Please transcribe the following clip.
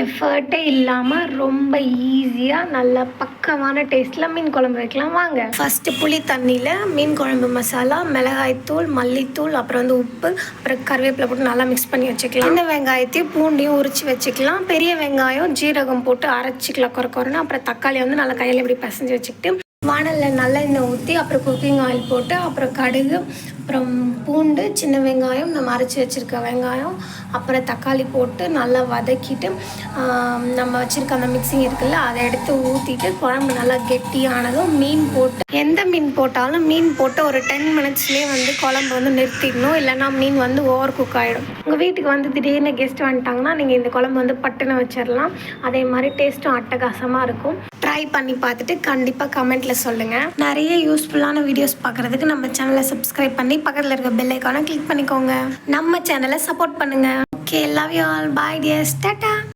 எஃபர்ட்டே இல்லாமல் ரொம்ப ஈஸியாக நல்ல பக்கமான டேஸ்ட்டில் மீன் குழம்பு வைக்கலாம் வாங்க. ஃபஸ்ட்டு புளி தண்ணியில் மீன் குழம்பு மசாலா, மிளகாய்த்தூள், மல்லித்தூள், அப்புறம் உப்பு, அப்புறம் கருவேப்பிலை போட்டு நல்லா மிக்ஸ் பண்ணி வச்சுக்கலாம். இந்த வெங்காயத்தையும் பூண்டையும் உரித்து வச்சுக்கலாம். பெரிய வெங்காயம் ஜீரகம் போட்டு அரைச்சிக்கலாம் குறைன்னு. அப்புறம் தக்காளி நல்லா கையில் இப்படி பசைஞ்சு வச்சுக்கிட்டு வானலில் நல்லெண்ணெய் ஊற்றி அப்புறம் குக்கிங் ஆயில் போட்டு அப்புறம் கடுகு, அப்புறம் பூண்டு, சின்ன வெங்காயம், நம்ம அரைச்சி வச்சுருக்க வெங்காயம், அப்புறம் தக்காளி போட்டு நல்லா வதக்கிட்டு நம்ம வச்சுருக்க அந்த மிக்சிங் இருக்குல்ல அதை எடுத்து ஊற்றிட்டு குழம்பு நல்லா கெட்டியானதும் மீன் போட்டு, எந்த மீன் போட்டாலும் மீன் போட்டு ஒரு 10 மினிட்ஸ்லேயே குழம்பு நிறுத்திடணும். இல்லைன்னா மீன் ஓவர் குக் ஆகிடும். உங்கள் வீட்டுக்கு திடீர்னு கெஸ்ட் வந்துட்டாங்கன்னா நீங்கள் இந்த குழம்பு பட்டுன்னு வச்சிடலாம். அதே மாதிரி டேஸ்ட்டும் அட்டகாசமாக இருக்கும். ட்ரை பண்ணி பார்த்துட்டு கண்டிப்பாக கமெண்ட்டில் சொல்லுங்கள். நிறைய யூஸ்ஃபுல்லான வீடியோஸ் பார்க்குறதுக்கு நம்ம சேனலை சப்ஸ்கிரைப் பண்ணி பக்கத்தில் இருக்க பெல் ஐக்கானை கிளிக் பண்ணிக்கோங்க. நம்ம சேனலை சப்போர்ட் பண்ணுங்கள். Okay, love you all. Bye dears. Tata.